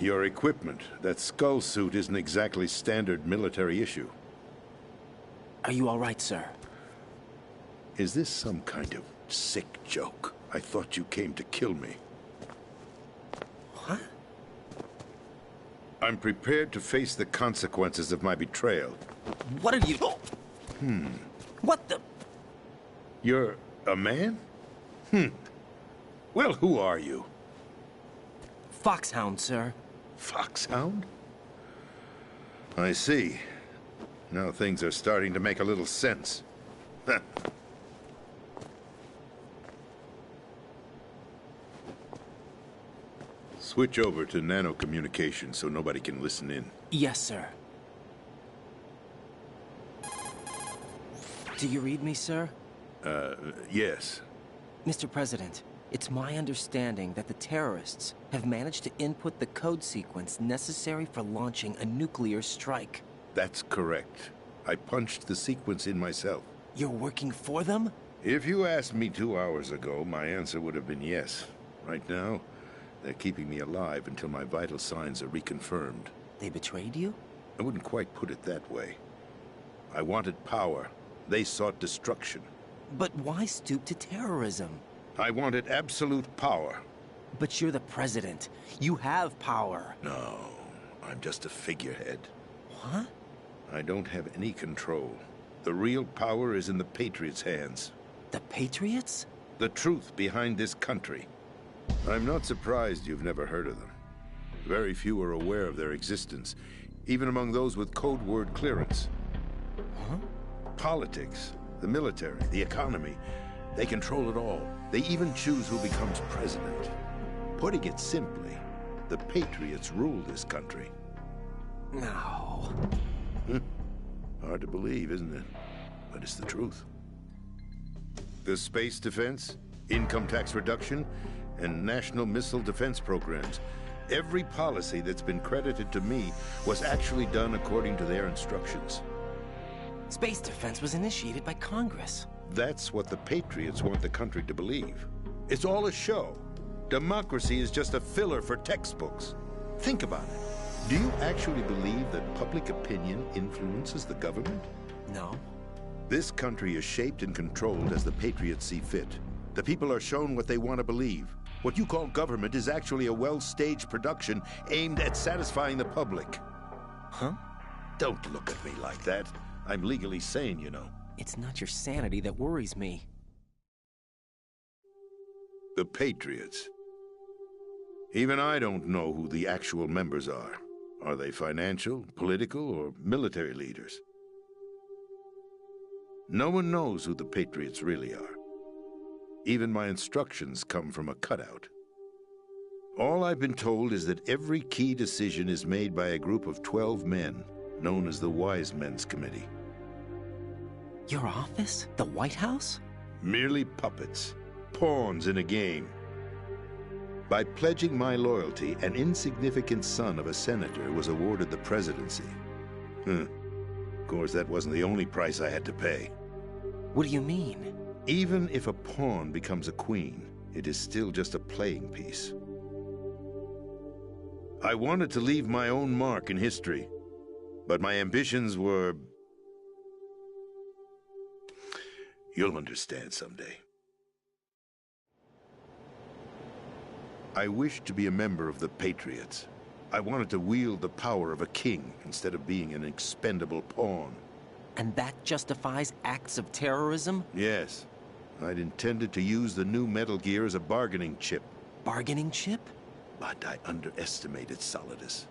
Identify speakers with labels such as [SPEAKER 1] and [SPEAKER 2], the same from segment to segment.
[SPEAKER 1] Your equipment. That skull suit isn't exactly standard military issue.
[SPEAKER 2] Are you all right, sir?
[SPEAKER 1] Is this some kind of sick joke? I thought you came to kill me.
[SPEAKER 2] What?
[SPEAKER 1] I'm prepared to face the consequences of my betrayal.
[SPEAKER 2] What are you... What the...
[SPEAKER 1] You're a man? Well, who are you?
[SPEAKER 2] Foxhound, sir.
[SPEAKER 1] Foxhound? I see. Now things are starting to make a little sense. Switch over to nano-communication so nobody can listen in.
[SPEAKER 2] Yes, sir. Do you read me, sir?
[SPEAKER 1] Yes.
[SPEAKER 2] Mr. President, it's my understanding that the terrorists have managed to input the code sequence necessary for launching a nuclear strike.
[SPEAKER 1] That's correct. I punched the sequence in myself.
[SPEAKER 2] You're working for them?
[SPEAKER 1] If you asked me 2 hours ago, my answer would have been yes. Right now, they're keeping me alive until my vital signs are reconfirmed.
[SPEAKER 2] They betrayed you?
[SPEAKER 1] I wouldn't quite put it that way. I wanted power. They sought destruction.
[SPEAKER 2] But why stoop to terrorism?
[SPEAKER 1] I wanted absolute power.
[SPEAKER 2] But you're the president. You have power.
[SPEAKER 1] No, I'm just a figurehead.
[SPEAKER 2] What?
[SPEAKER 1] I don't have any control. The real power is in the Patriots' hands.
[SPEAKER 2] The Patriots?
[SPEAKER 1] The truth behind this country. I'm not surprised you've never heard of them. Very few are aware of their existence, even among those with code word clearance.
[SPEAKER 2] Huh?
[SPEAKER 1] Politics, the military, the economy, they control it all. They even choose who becomes president. Putting it simply, the Patriots rule this country.
[SPEAKER 2] No.
[SPEAKER 1] Hard to believe, isn't it? But it's the truth. The space defense, income tax reduction, and national missile defense programs. Every policy that's been credited to me was actually done according to their instructions.
[SPEAKER 2] Space defense was initiated by Congress.
[SPEAKER 1] That's what the Patriots want the country to believe. It's all a show. Democracy is just a filler for textbooks. Think about it. Do you actually believe that public opinion influences the government?
[SPEAKER 2] No.
[SPEAKER 1] This country is shaped and controlled as the Patriots see fit. The people are shown what they want to believe. What you call government is actually a well-staged production aimed at satisfying the public.
[SPEAKER 2] Huh?
[SPEAKER 1] Don't look at me like that. I'm legally sane, you know.
[SPEAKER 2] It's not your sanity that worries me.
[SPEAKER 1] The Patriots. Even I don't know who the actual members are. Are they financial, political, or military leaders? No one knows who the Patriots really are. Even my instructions come from a cutout. All I've been told is that every key decision is made by a group of 12 men, known as the Wise Men's Committee.
[SPEAKER 2] Your office? The White House?
[SPEAKER 1] Merely puppets, pawns in a game. By pledging my loyalty, an insignificant son of a senator was awarded the presidency. Of course, that wasn't the only price I had to pay.
[SPEAKER 2] What do you mean?
[SPEAKER 1] Even if a pawn becomes a queen, it is still just a playing piece. I wanted to leave my own mark in history, but my ambitions were... You'll understand someday. I wished to be a member of the Patriots. I wanted to wield the power of a king instead of being an expendable pawn.
[SPEAKER 2] And that justifies acts of terrorism?
[SPEAKER 1] Yes. I'd intended to use the new Metal Gear as a bargaining chip.
[SPEAKER 2] Bargaining chip?
[SPEAKER 1] But I underestimated Solidus.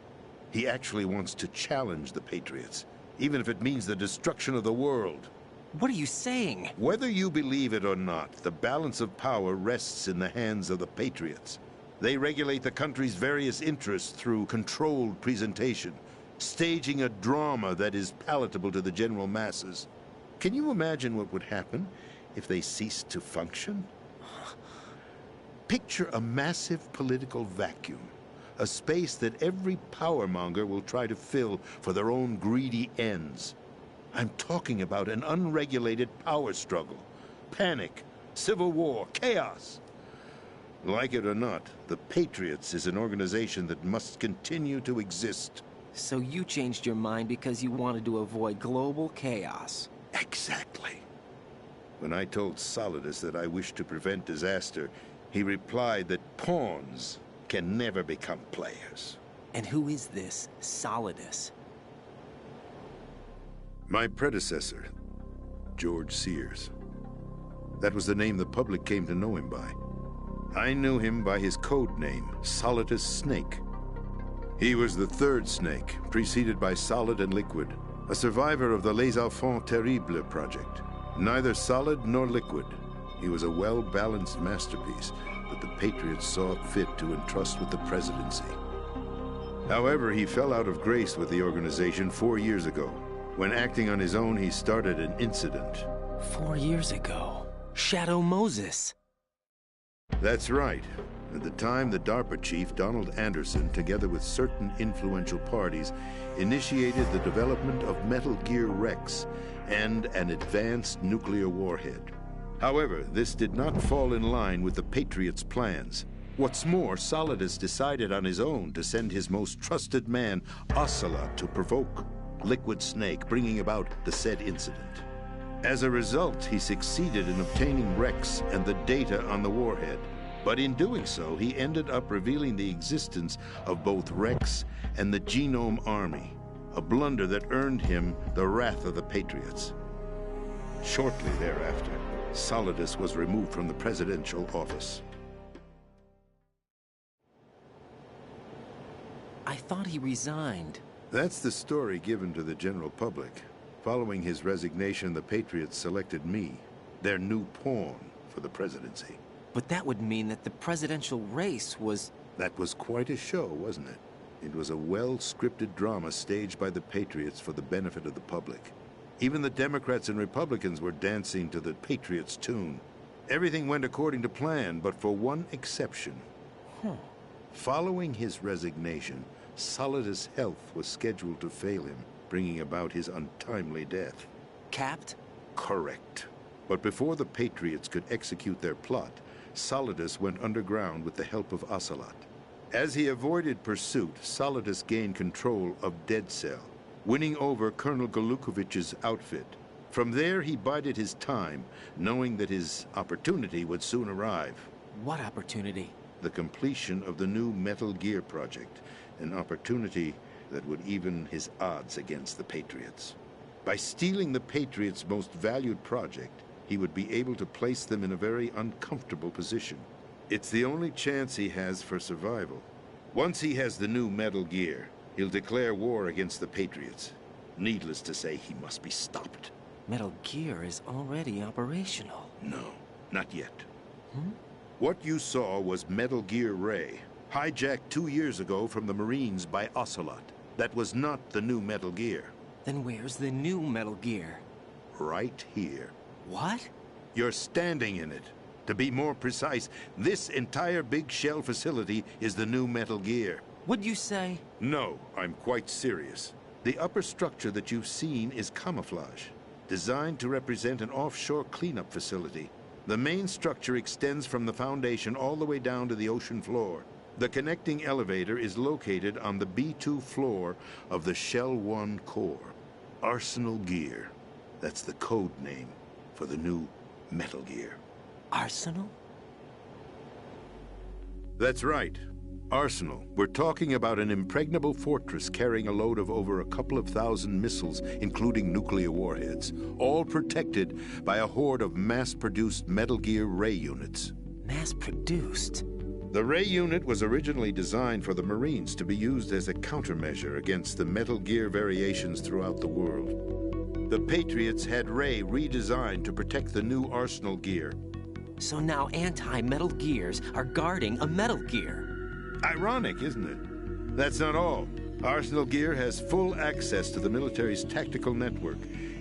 [SPEAKER 1] He actually wants to challenge the Patriots, even if it means the destruction of the world.
[SPEAKER 2] What are you saying?
[SPEAKER 1] Whether you believe it or not, the balance of power rests in the hands of the Patriots. They regulate the country's various interests through controlled presentation, staging a drama that is palatable to the general masses. Can you imagine what would happen if they ceased to function? Picture a massive political vacuum, a space that every powermonger will try to fill for their own greedy ends. I'm talking about an unregulated power struggle, panic, civil war, chaos. Like it or not, the Patriots is an organization that must continue to exist.
[SPEAKER 2] So you changed your mind because you wanted to avoid global chaos.
[SPEAKER 1] Exactly. When I told Solidus that I wished to prevent disaster, he replied that pawns can never become players.
[SPEAKER 2] And who is this Solidus?
[SPEAKER 1] My predecessor, George Sears. That was the name the public came to know him by. I knew him by his code name, Solidus Snake. He was the third Snake, preceded by Solid and Liquid, a survivor of the Les Enfants Terribles project. Neither solid nor liquid, he was a well-balanced masterpiece that the Patriots saw fit to entrust with the presidency. However, he fell out of grace with the organization 4 years ago. When acting on his own, he started an incident.
[SPEAKER 2] 4 years ago? Shadow Moses!
[SPEAKER 1] That's right. At the time, the DARPA chief, Donald Anderson, together with certain influential parties, initiated the development of Metal Gear Rex and an advanced nuclear warhead. However, this did not fall in line with the Patriots' plans. What's more, Solidus decided on his own to send his most trusted man, Ocelot, to provoke Liquid Snake, bringing about the said incident. As a result, he succeeded in obtaining Rex and the data on the warhead. But in doing so, he ended up revealing the existence of both Rex and the Genome Army, a blunder that earned him the wrath of the Patriots. Shortly thereafter, Solidus was removed from the presidential office.
[SPEAKER 2] I thought he resigned.
[SPEAKER 1] That's the story given to the general public. Following his resignation, the Patriots selected me, their new pawn, for the presidency.
[SPEAKER 2] But that would mean that the presidential race was...
[SPEAKER 1] That was quite a show, wasn't it? It was a well-scripted drama staged by the Patriots for the benefit of the public. Even the Democrats and Republicans were dancing to the Patriots' tune. Everything went according to plan, but for one exception. Following his resignation, Solidus' health was scheduled to fail him, bringing about his untimely death.
[SPEAKER 2] Capped?
[SPEAKER 1] Correct. But before the Patriots could execute their plot, Solidus went underground with the help of Ocelot. As he avoided pursuit, Solidus gained control of Dead Cell, winning over Colonel Golukovich's outfit. From there, he bided his time, knowing that his opportunity would soon arrive.
[SPEAKER 2] What opportunity?
[SPEAKER 1] The completion of the new Metal Gear project, an opportunity that would even his odds against the Patriots. By stealing the Patriots' most valued project, he would be able to place them in a very uncomfortable position. It's the only chance he has for survival. Once he has the new Metal Gear, he'll declare war against the Patriots. Needless to say, he must be stopped.
[SPEAKER 2] Metal Gear is already operational.
[SPEAKER 1] No, not yet. What you saw was Metal Gear Ray, hijacked 2 years ago from the Marines by Ocelot. That was not the new Metal Gear.
[SPEAKER 2] Then where's the new Metal Gear?
[SPEAKER 1] Right here.
[SPEAKER 2] What?
[SPEAKER 1] You're standing in it. To be more precise, this entire big shell facility is the new Metal Gear.
[SPEAKER 2] What'd you say?
[SPEAKER 1] No, I'm quite serious. The upper structure that you've seen is camouflage, designed to represent an offshore cleanup facility. The main structure extends from the foundation all the way down to the ocean floor. The connecting elevator is located on the B2 floor of the Shell 1 core. Arsenal Gear. That's the code name for the new Metal Gear.
[SPEAKER 2] Arsenal?
[SPEAKER 1] That's right. Arsenal. We're talking about an impregnable fortress carrying a load of over a couple of thousand missiles, including nuclear warheads, all protected by a horde of mass-produced Metal Gear Ray units.
[SPEAKER 2] Mass-produced?
[SPEAKER 1] The Ray unit was originally designed for the Marines to be used as a countermeasure against the Metal Gear variations throughout the world. The Patriots had Ray redesigned to protect the new Arsenal Gear.
[SPEAKER 2] So now anti-Metal Gears are guarding a Metal Gear.
[SPEAKER 1] Ironic, isn't it? That's not all. Arsenal Gear has full access to the military's tactical network,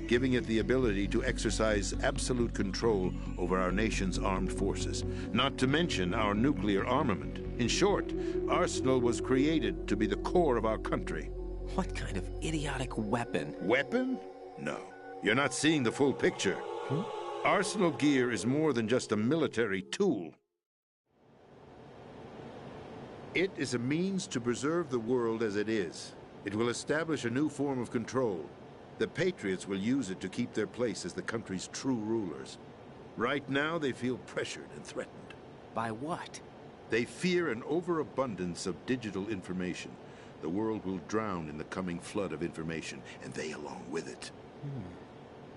[SPEAKER 1] giving it the ability to exercise absolute control over our nation's armed forces, not to mention our nuclear armament. In short, Arsenal was created to be the core of our country.
[SPEAKER 2] What kind of idiotic weapon?
[SPEAKER 1] Weapon? No. You're not seeing the full picture. Arsenal Gear is more than just a military tool. It is a means to preserve the world as it is. It will establish a new form of control. The Patriots will use it to keep their place as the country's true rulers. Right now, they feel pressured and threatened.
[SPEAKER 2] By what?
[SPEAKER 1] They fear an overabundance of digital information. The world will drown in the coming flood of information, and they along with it.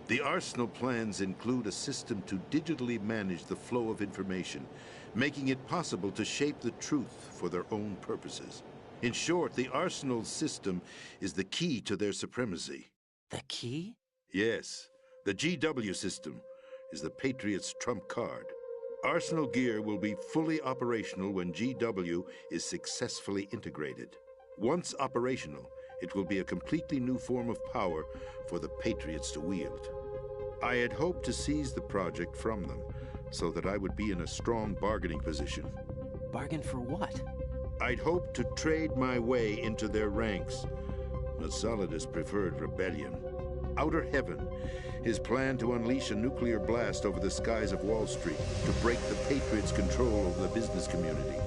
[SPEAKER 1] The Arsenal plans include a system to digitally manage the flow of information, making it possible to shape the truth for their own purposes. In short, the Arsenal system is the key to their supremacy.
[SPEAKER 2] The key?
[SPEAKER 1] Yes, the GW system is the Patriots' trump card. Arsenal gear will be fully operational when GW is successfully integrated. Once operational, it will be a completely new form of power for the Patriots to wield. I had hoped to seize the project from them, so that I would be in a strong bargaining position.
[SPEAKER 2] Bargain for what?
[SPEAKER 1] I'd hoped to trade my way into their ranks, but Solidus preferred rebellion. Outer Heaven, his plan to unleash a nuclear blast over the skies of Wall Street to break the Patriots' control over the business community,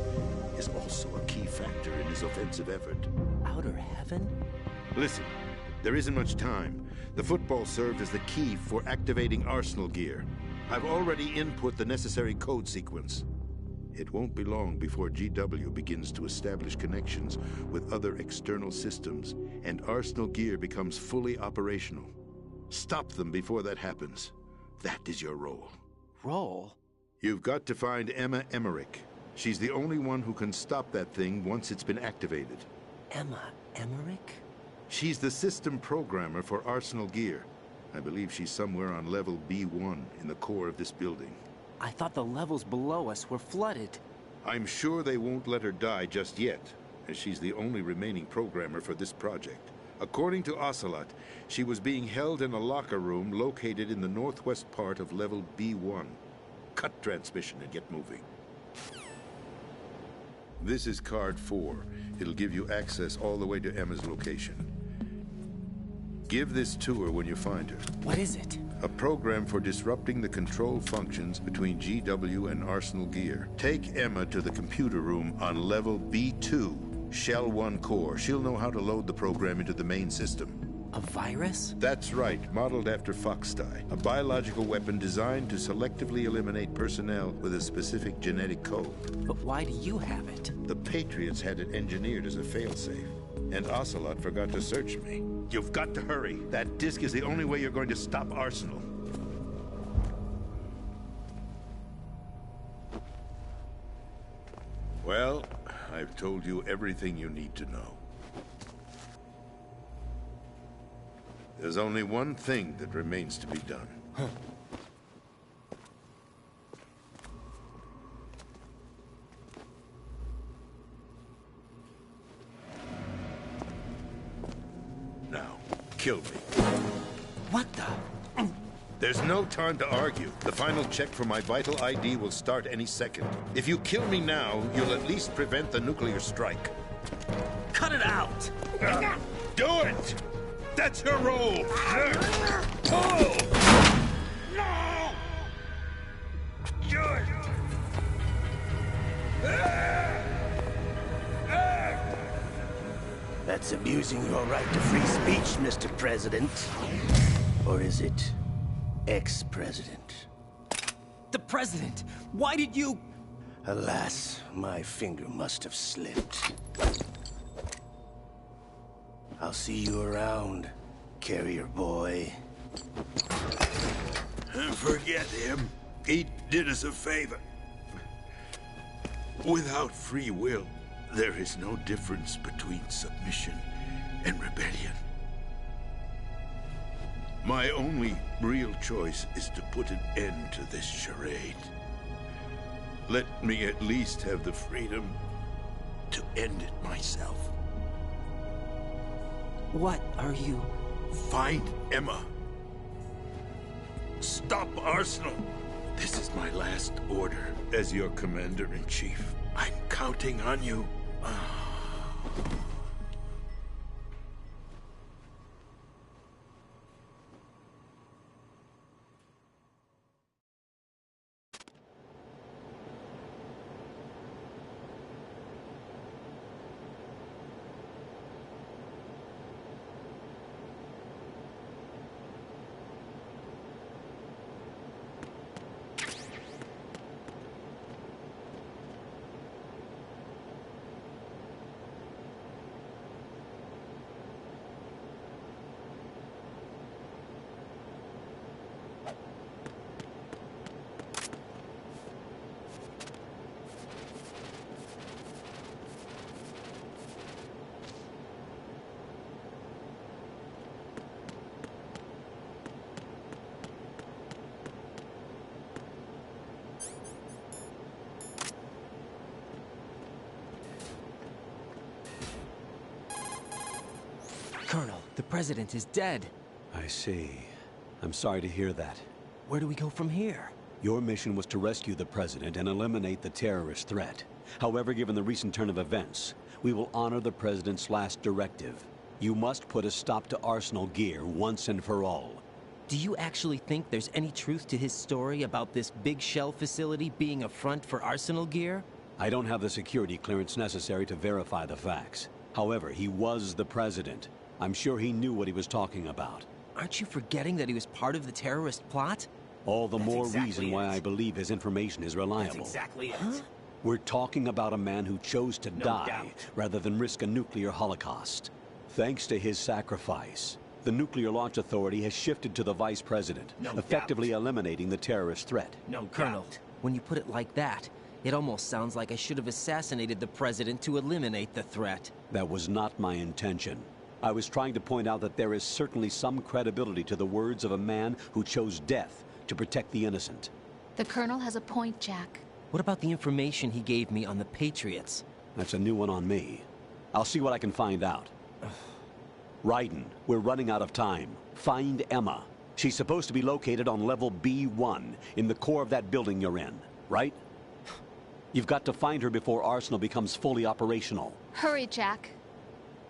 [SPEAKER 1] is also a key factor in his offensive effort.
[SPEAKER 2] Outer Heaven?
[SPEAKER 1] Listen, there isn't much time. The football served as the key for activating Arsenal gear. I've already input the necessary code sequence. It won't be long before GW begins to establish connections with other external systems, and Arsenal gear becomes fully operational. Stop them before that happens. That is your role.
[SPEAKER 2] Role?
[SPEAKER 1] You've got to find Emma Emmerich. She's the only one who can stop that thing once it's been activated.
[SPEAKER 2] Emma Emmerich?
[SPEAKER 1] She's the system programmer for Arsenal gear. I believe she's somewhere on level B1 in the core of this building.
[SPEAKER 2] I thought the levels below us were flooded.
[SPEAKER 1] I'm sure they won't let her die just yet, as she's the only remaining programmer for this project. According to Ocelot, she was being held in a locker room located in the northwest part of level B1. Cut transmission and get moving. This is card 4. It'll give you access all the way to Emma's location. Give this to her when you find her.
[SPEAKER 2] What is it?
[SPEAKER 1] A program for disrupting the control functions between GW and Arsenal gear. Take Emma to the computer room on level B2, Shell 1 core. She'll know how to load the program into the main system.
[SPEAKER 2] A virus?
[SPEAKER 1] That's right, modeled after Foxdie, a biological weapon designed to selectively eliminate personnel with a specific genetic code.
[SPEAKER 2] But why do you have it?
[SPEAKER 1] The Patriots had it engineered as a failsafe, and Ocelot forgot to search me. You've got to hurry. That disk is the only way you're going to stop Arsenal. Well, I've told you everything you need to know. There's only one thing that remains to be done. Now, kill me.
[SPEAKER 2] What the?
[SPEAKER 1] There's no time to argue. The final check for my vital ID will start any second. If you kill me now, you'll at least prevent the nuclear strike.
[SPEAKER 2] Cut it out!
[SPEAKER 1] Do it! That's your role! Pull! No! Do it!
[SPEAKER 3] That's abusing your right to free speech, Mr. President. Or is it ex-president?
[SPEAKER 2] The president! Why did you...
[SPEAKER 3] Alas, my finger must have slipped. I'll see you around, carrier boy.
[SPEAKER 1] Forget him. He did us a favor. Without free will, there is no difference between submission and rebellion. My only real choice is to put an end to this charade. Let me at least have the freedom to end it myself.
[SPEAKER 2] What are you...
[SPEAKER 1] Find Emma. Stop Arsenal. This is my last order as your commander-in-chief. I'm counting on you.
[SPEAKER 2] Colonel, the President is dead.
[SPEAKER 4] I see. I'm sorry to hear that.
[SPEAKER 2] Where do we go from here?
[SPEAKER 4] Your mission was to rescue the President and eliminate the terrorist threat. However, given the recent turn of events, we will honor the President's last directive. You must put a stop to Arsenal Gear once and for all.
[SPEAKER 2] Do you actually think there's any truth to his story about this big shell facility being a front for Arsenal Gear?
[SPEAKER 4] I don't have the security clearance necessary to verify the facts. However, he was the President. I'm sure he knew what he was talking about.
[SPEAKER 2] Aren't you forgetting that he was part of the terrorist plot?
[SPEAKER 4] All the
[SPEAKER 2] That's
[SPEAKER 4] more
[SPEAKER 2] exactly
[SPEAKER 4] reason why
[SPEAKER 2] it.
[SPEAKER 4] I believe his information is reliable.
[SPEAKER 2] That's exactly it.
[SPEAKER 4] We're talking about a man who chose to die
[SPEAKER 2] doubt.
[SPEAKER 4] rather than risk a nuclear holocaust. Thanks to his sacrifice, the Nuclear Launch Authority has shifted to the Vice President,
[SPEAKER 2] No
[SPEAKER 4] effectively
[SPEAKER 2] doubt.
[SPEAKER 4] eliminating the terrorist threat.
[SPEAKER 2] No, Colonel, when you put it like that, it almost sounds like I should have assassinated the President to eliminate the threat.
[SPEAKER 4] That was not my intention. I was trying to point out that there is certainly some credibility to the words of a man who chose death to protect the innocent.
[SPEAKER 5] The Colonel has a point, Jack.
[SPEAKER 2] What about the information he gave me on the Patriots?
[SPEAKER 4] That's a new one on me. I'll see what I can find out. Raiden, we're running out of time. Find Emma. She's supposed to be located on level B1, in the core of that building you're in, right? You've got to find her before Arsenal becomes fully operational.
[SPEAKER 5] Hurry, Jack.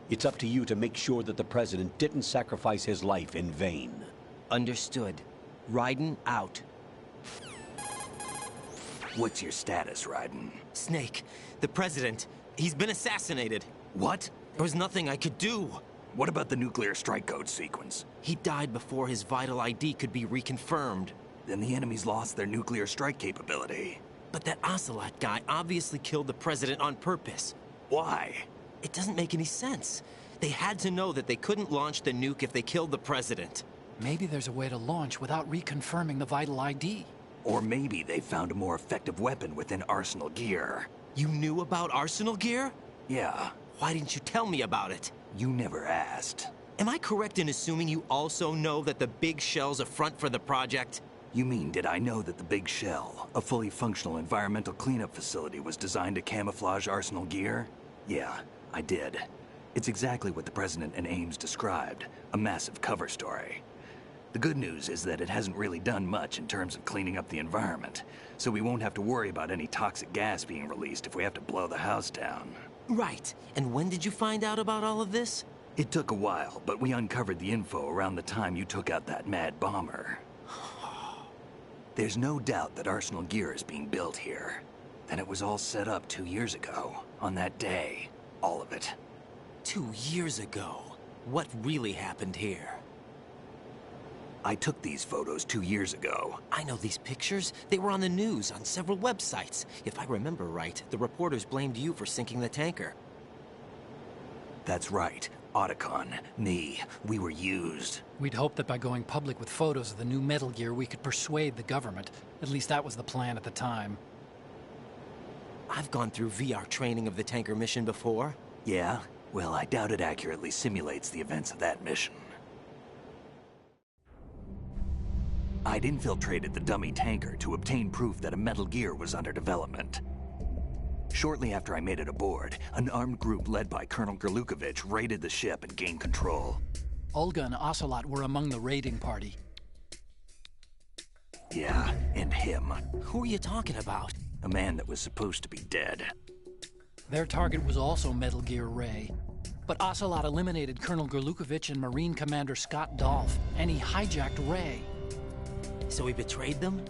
[SPEAKER 4] It's up to you to make sure that the President didn't sacrifice his life in vain.
[SPEAKER 2] Understood. Raiden out.
[SPEAKER 3] What's your status, Raiden?
[SPEAKER 2] Snake, the President, he's been assassinated.
[SPEAKER 3] What?
[SPEAKER 2] There was nothing I could do.
[SPEAKER 3] What about the nuclear strike code sequence?
[SPEAKER 2] He died before his vital ID could be reconfirmed.
[SPEAKER 3] Then the enemy's lost their nuclear strike capability.
[SPEAKER 2] But that Ocelot guy obviously killed the President on purpose.
[SPEAKER 3] Why?
[SPEAKER 2] It doesn't make any sense. They had to know that they couldn't launch the nuke if they killed the President.
[SPEAKER 6] Maybe there's a way to launch without reconfirming the vital ID.
[SPEAKER 3] Or maybe they found a more effective weapon within Arsenal Gear.
[SPEAKER 2] You knew about Arsenal Gear?
[SPEAKER 3] Yeah,
[SPEAKER 2] Why didn't you tell me about it?
[SPEAKER 3] you never asked.
[SPEAKER 2] Am I correct in assuming you also know that the big shell's a front for the project?
[SPEAKER 3] You mean, did I know that the Big Shell, a fully functional environmental cleanup facility, was designed to camouflage Arsenal Gear? Yeah, I did. It's exactly what the President and Ames described, a massive cover story. The good news is that it hasn't really done much in terms of cleaning up the environment, so we won't have to worry about any toxic gas being released if we have to blow the house down.
[SPEAKER 2] Right. And when did you find out about all of this?
[SPEAKER 3] It took a while, but we uncovered the info around the time you took out that mad bomber. There's no doubt that Arsenal Gear is being built here. And it was all set up 2 years ago, on that day. All of it.
[SPEAKER 2] 2 years ago. What really happened here?
[SPEAKER 3] I took these photos 2 years ago.
[SPEAKER 2] I know these pictures. They were on the news, on several websites. If I remember right, the reporters blamed you for sinking the tanker.
[SPEAKER 3] That's right. Otacon, me, we were used.
[SPEAKER 6] We'd hoped that by going public with photos of the new Metal Gear, we could persuade the government. At least that was the plan at the time.
[SPEAKER 2] I've gone through VR training of the tanker mission before.
[SPEAKER 3] Yeah? Well, I doubt it accurately simulates the events of that mission. I'd infiltrated the dummy tanker to obtain proof that a Metal Gear was under development. Shortly after I made it aboard, an armed group led by Colonel Gerlukovich raided the ship and gained control.
[SPEAKER 6] Olga and Ocelot were among the raiding party.
[SPEAKER 3] Yeah, and him.
[SPEAKER 2] Who are you talking about?
[SPEAKER 3] A man that was supposed to be dead.
[SPEAKER 6] Their target was also Metal Gear Ray. But Ocelot eliminated Colonel Gerlukovich and Marine Commander Scott Dolph, and he hijacked Ray.
[SPEAKER 2] So he betrayed them?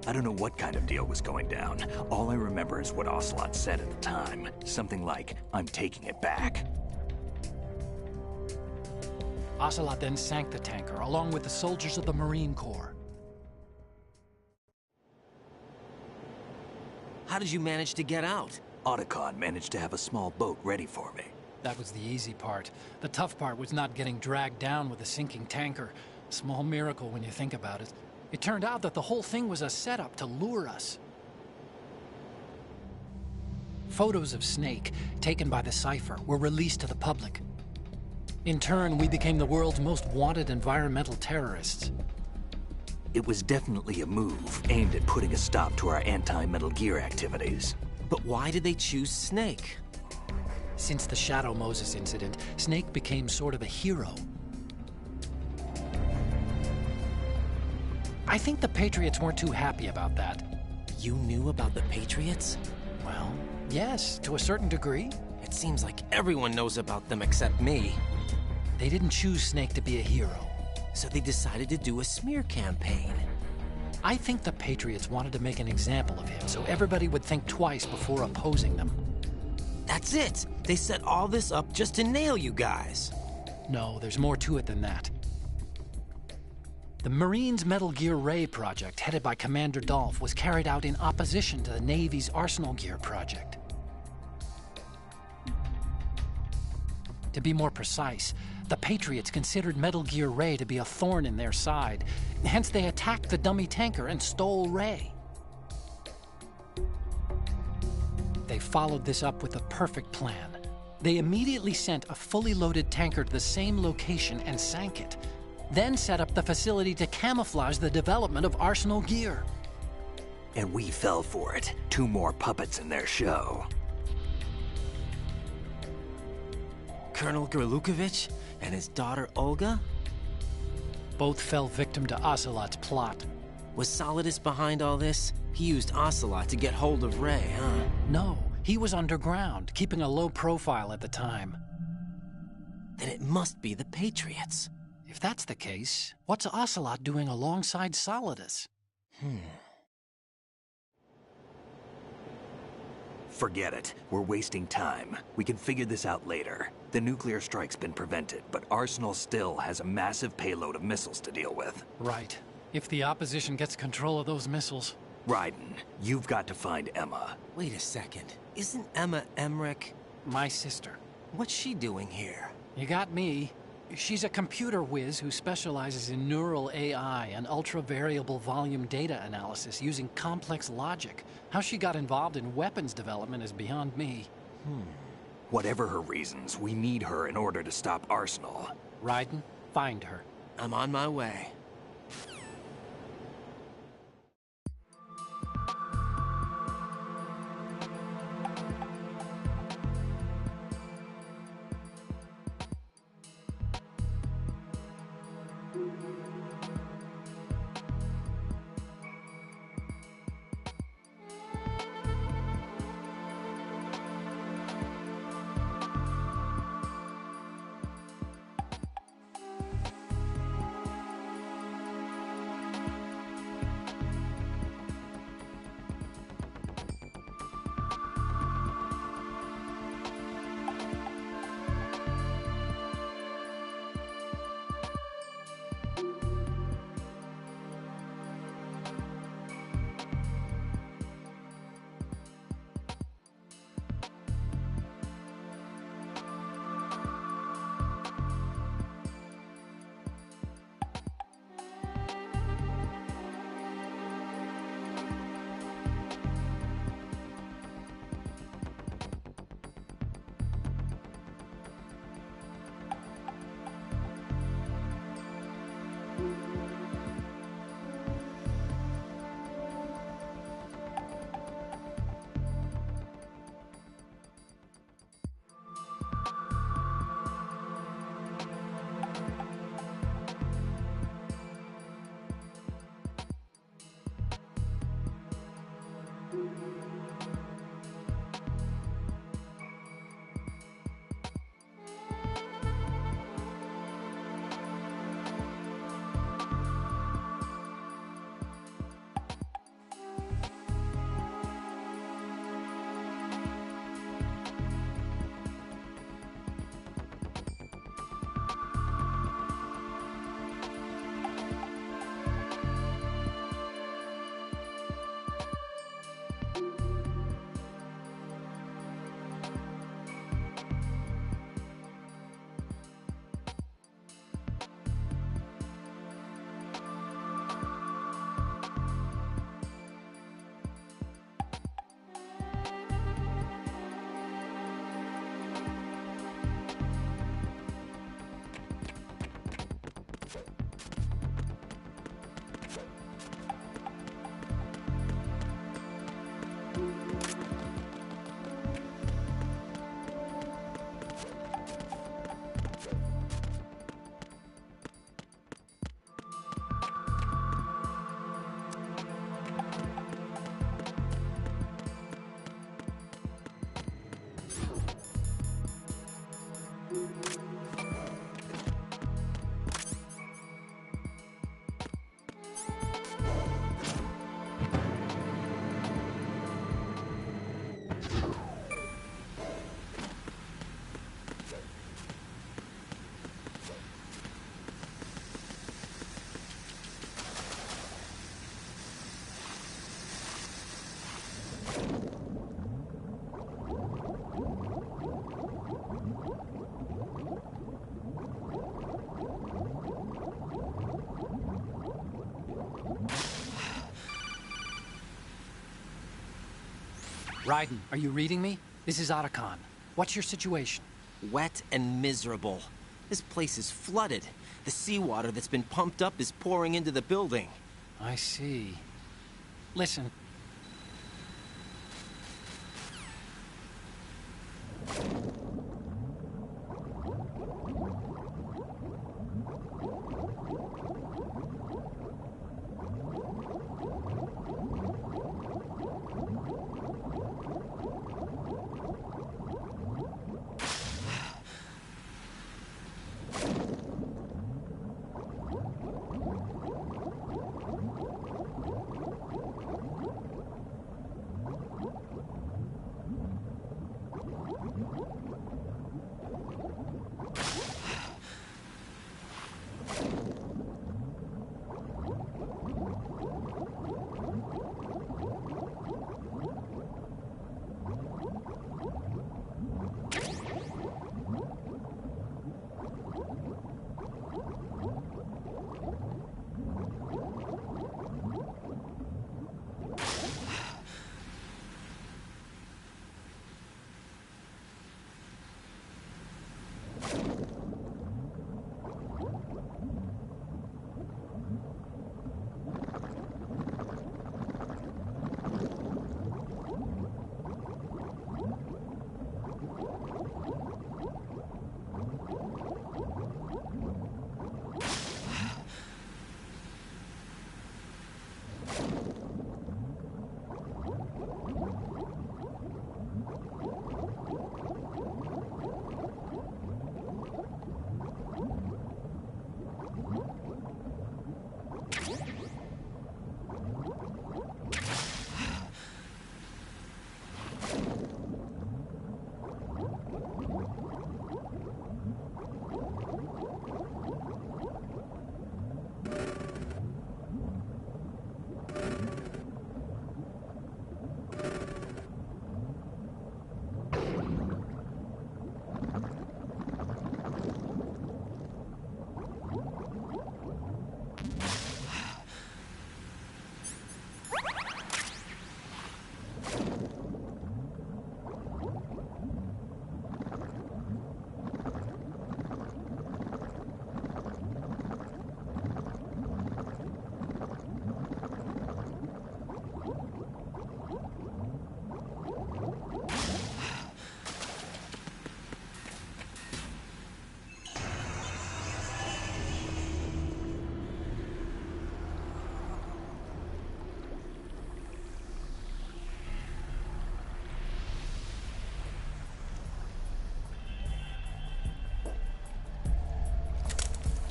[SPEAKER 3] I don't know what kind of deal was going down. All I remember is what Ocelot said at the time. Something like, "I'm taking it back."
[SPEAKER 6] Ocelot then sank the tanker, along with the soldiers of the Marine Corps.
[SPEAKER 2] How did you manage to get out?
[SPEAKER 3] Otacon managed to have a small boat ready for me.
[SPEAKER 6] That was the easy part. The tough part was not getting dragged down with a sinking tanker. Small miracle when you think about it. It turned out that the whole thing was a setup to lure us. Photos of Snake, taken by the Cypher, were released to the public. In turn, we became the world's most wanted environmental terrorists.
[SPEAKER 3] It was definitely a move aimed at putting a stop to our anti-Metal Gear activities.
[SPEAKER 2] But why did they choose Snake?
[SPEAKER 6] Since the Shadow Moses incident, Snake became sort of a hero. I think the Patriots weren't too happy about that.
[SPEAKER 2] You knew about the Patriots?
[SPEAKER 6] Well, yes, to a certain degree.
[SPEAKER 2] It seems like everyone knows about them except me.
[SPEAKER 6] They didn't choose Snake to be a hero.
[SPEAKER 2] So they decided to do a smear campaign.
[SPEAKER 6] I think the Patriots wanted to make an example of him so everybody would think twice before opposing them.
[SPEAKER 2] That's it! They set all this up just to nail you guys.
[SPEAKER 6] No, there's more to it than that. The Marines' Metal Gear Ray project, headed by Commander Dolph, was carried out in opposition to the Navy's Arsenal Gear project. To be more precise, the Patriots considered Metal Gear Ray to be a thorn in their side. Hence, they attacked the dummy tanker and stole Ray. They followed this up with a perfect plan. They immediately sent a fully loaded tanker to the same location and sank it. Then set up the facility to camouflage the development of Arsenal Gear.
[SPEAKER 3] And we fell for it. 2 more puppets in their show.
[SPEAKER 2] Colonel Gerlukovich and his daughter Olga?
[SPEAKER 6] Both fell victim to Ocelot's plot.
[SPEAKER 2] Was Solidus behind all this? He used Ocelot to get hold of Ray, huh?
[SPEAKER 6] No, he was underground, keeping a low profile at the time.
[SPEAKER 2] Then it must be the Patriots.
[SPEAKER 6] If that's the case, what's Ocelot doing alongside Solidus?
[SPEAKER 3] Forget it. We're wasting time. We can figure this out later. The nuclear strike's been prevented, but Arsenal still has a massive payload of missiles to deal with.
[SPEAKER 6] Right. If the opposition gets control of those missiles.
[SPEAKER 3] Raiden, you've got to find Emma.
[SPEAKER 2] Wait a second. Isn't Emma Emmerich?
[SPEAKER 6] My sister.
[SPEAKER 2] What's she doing here?
[SPEAKER 6] You got me. She's a computer whiz who specializes in neural AI and ultra-variable volume data analysis using complex logic. How she got involved in weapons development is beyond me.
[SPEAKER 3] Whatever her reasons, we need her in order to stop Arsenal.
[SPEAKER 6] Raiden, find her.
[SPEAKER 2] I'm on my way.
[SPEAKER 6] Raiden, are you reading me? This is Otacon. What's your situation?
[SPEAKER 2] Wet and miserable. This place is flooded. The seawater that's been pumped up is pouring into the building.
[SPEAKER 6] I see. Listen.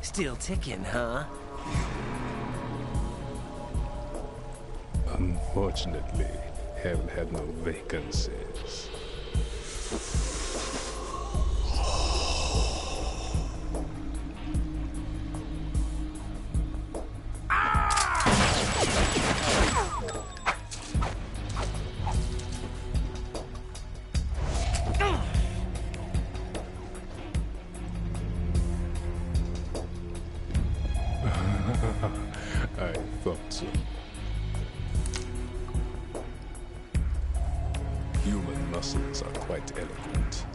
[SPEAKER 2] Still ticking, huh?
[SPEAKER 7] Unfortunately, Hell had no vacancies. I thought so. Human muscles are quite eloquent.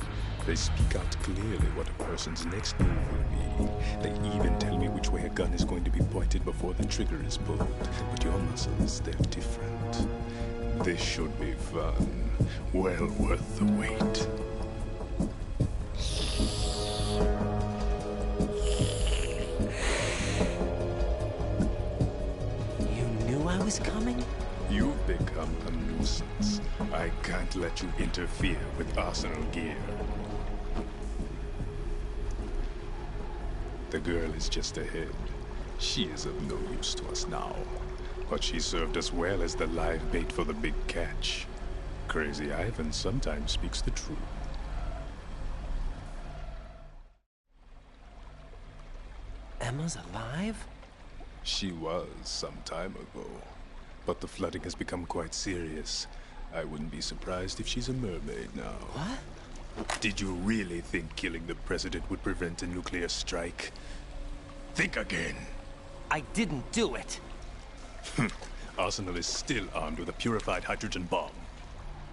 [SPEAKER 7] They speak out clearly what a person's next move will be. They even tell me which way a gun is going to be pointed before the trigger is pulled. But your muscles, they're different. This should be fun. Well worth the wait.
[SPEAKER 2] Coming?
[SPEAKER 7] You've become a nuisance. I can't let you interfere with Arsenal gear. The girl is just ahead. She is of no use to us now. But she served us well as the live bait for the big catch. Crazy Ivan sometimes speaks the truth.
[SPEAKER 2] Emma's alive?
[SPEAKER 7] She was some time ago. But the flooding has become quite serious. I wouldn't be surprised if she's a mermaid now.
[SPEAKER 2] What?
[SPEAKER 7] Did you really think killing the president would prevent a nuclear strike? Think again.
[SPEAKER 2] I didn't do it.
[SPEAKER 7] Arsenal is still armed with a purified hydrogen bomb.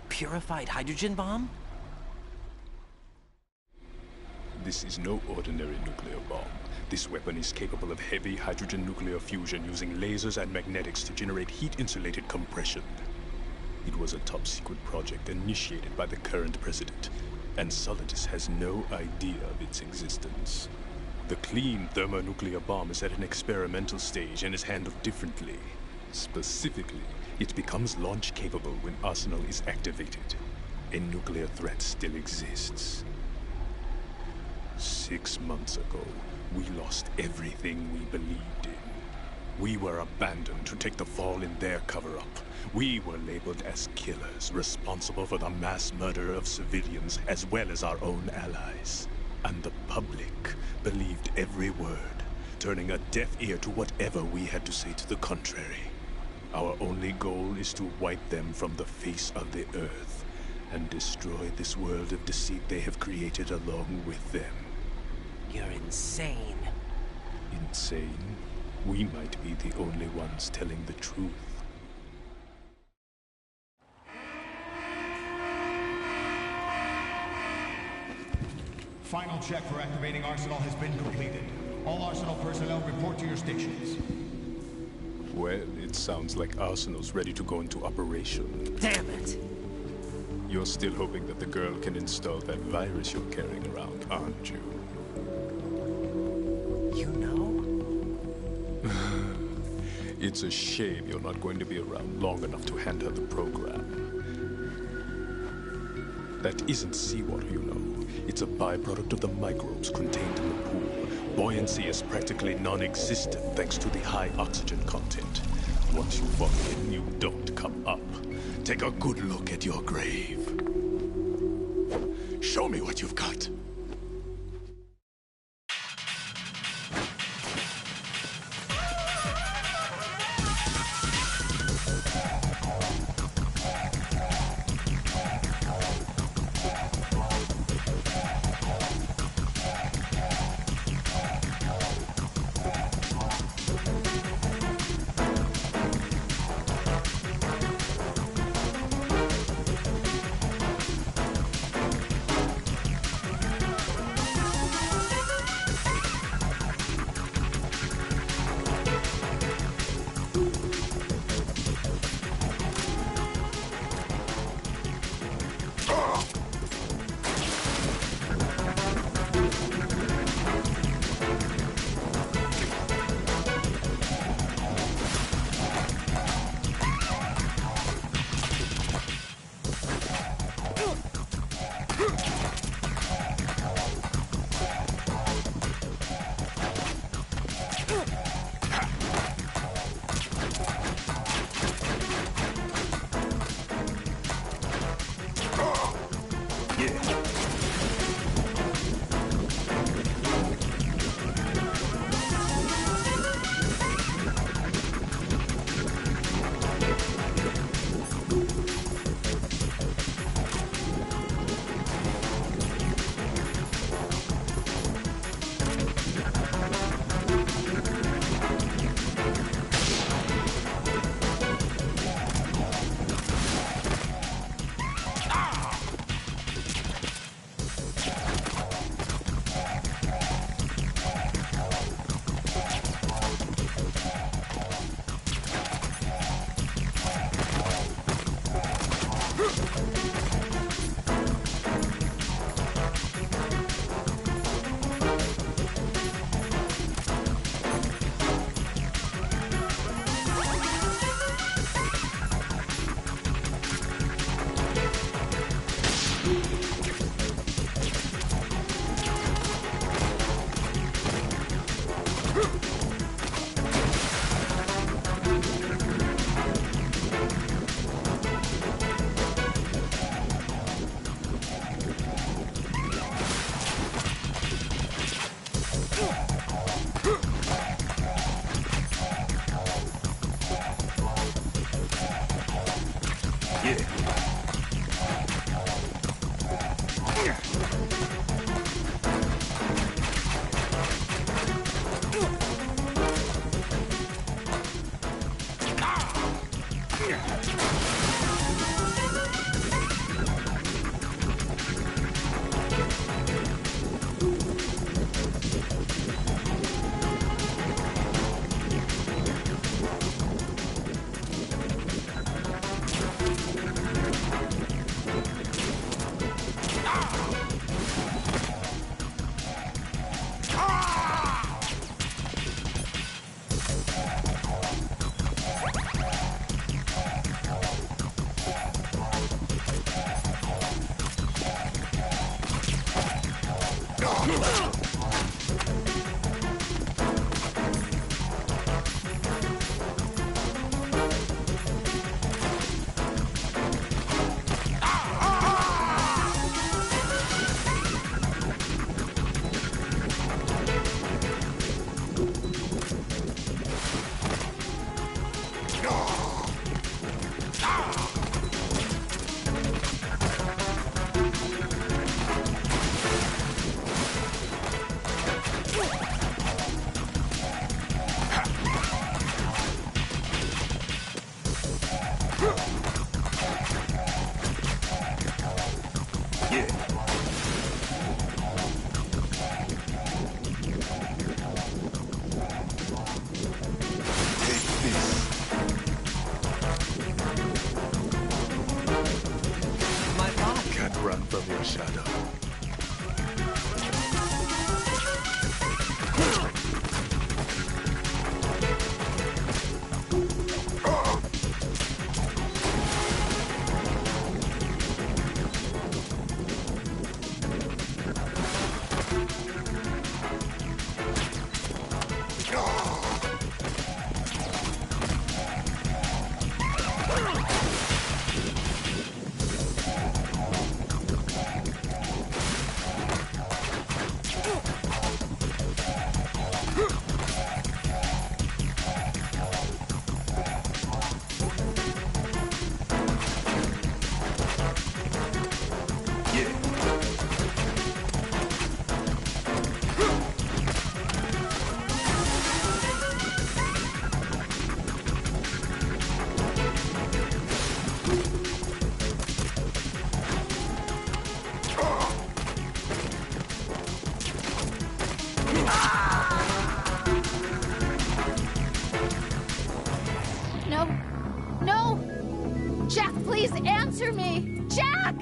[SPEAKER 2] purified hydrogen bomb?
[SPEAKER 7] This is no ordinary nuclear bomb. This weapon is capable of heavy hydrogen nuclear fusion using lasers and magnetics to generate heat-insulated compression. It was a top-secret project initiated by the current president, and Solidus has no idea of its existence. The clean thermonuclear bomb is at an experimental stage and is handled differently. Specifically, it becomes launch-capable when Arsenal is activated. A nuclear threat still exists. 6 months ago, we lost everything we believed in. We were abandoned to take the fall in their cover-up. We were labeled as killers, responsible for the mass murder of civilians as well as our own allies. And the public believed every word, turning a deaf ear to whatever we had to say to the contrary. Our only goal is to wipe them from the face of the earth and destroy this world of deceit they have created along with them.
[SPEAKER 2] You're insane.
[SPEAKER 7] Insane? We might be the only ones telling the truth.
[SPEAKER 8] Final check for activating Arsenal has been completed. All Arsenal personnel report to your stations.
[SPEAKER 7] Well, it sounds like Arsenal's ready to go into operation.
[SPEAKER 2] Damn it!
[SPEAKER 7] You're still hoping that the girl can install that virus you're carrying around, aren't you?
[SPEAKER 2] You know?
[SPEAKER 7] It's a shame you're not going to be around long enough to hand her the program. That isn't seawater, you know. It's a byproduct of the microbes contained in the pool. Buoyancy is practically non-existent thanks to the high oxygen content. Once you fall in, you don't come up. Take a good look at your grave. Show me what you've got. Run from your shadow.
[SPEAKER 5] No. No! Jack, please answer me! Jack!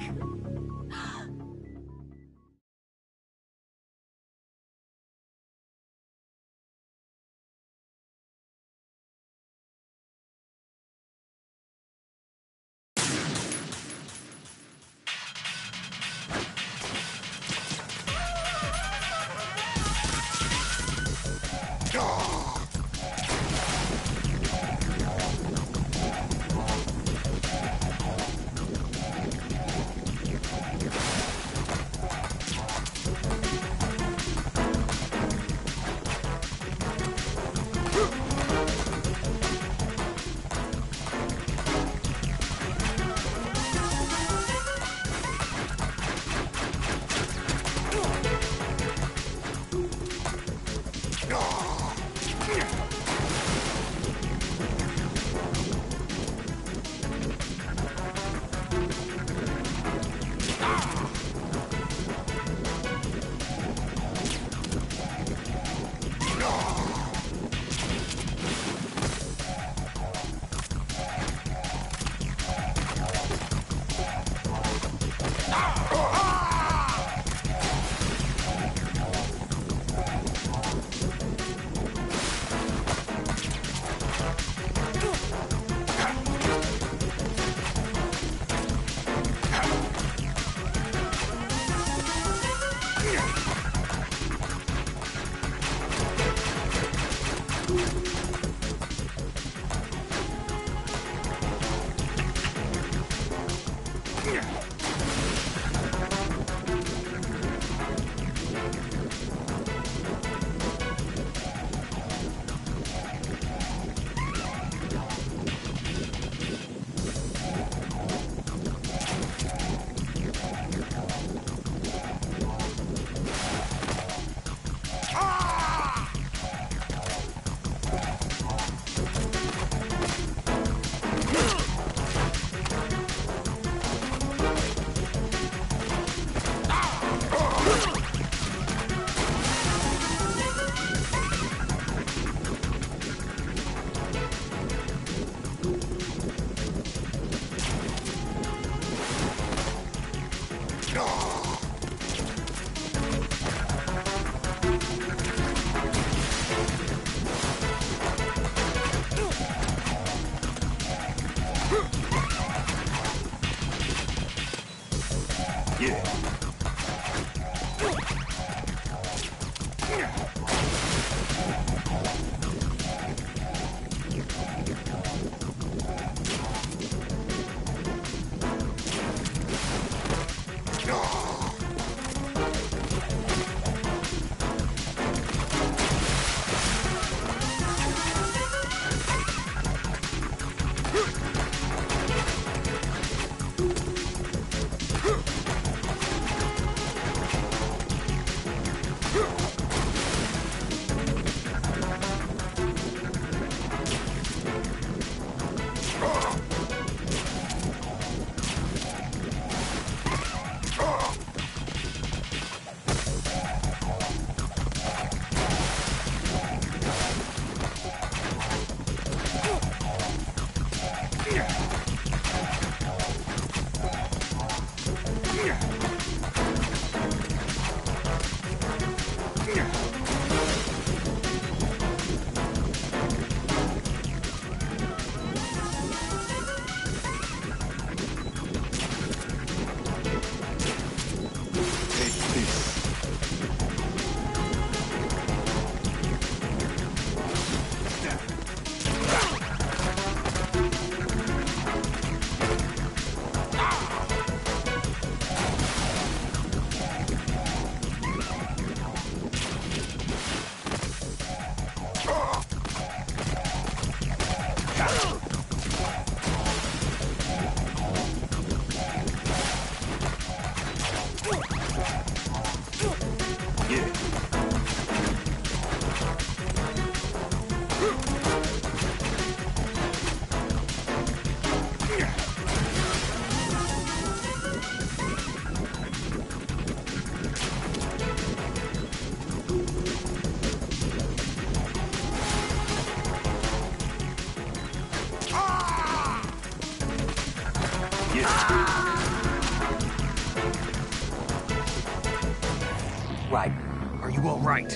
[SPEAKER 3] Are you all right?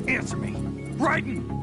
[SPEAKER 3] Answer me. Raiden!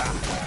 [SPEAKER 1] Ha!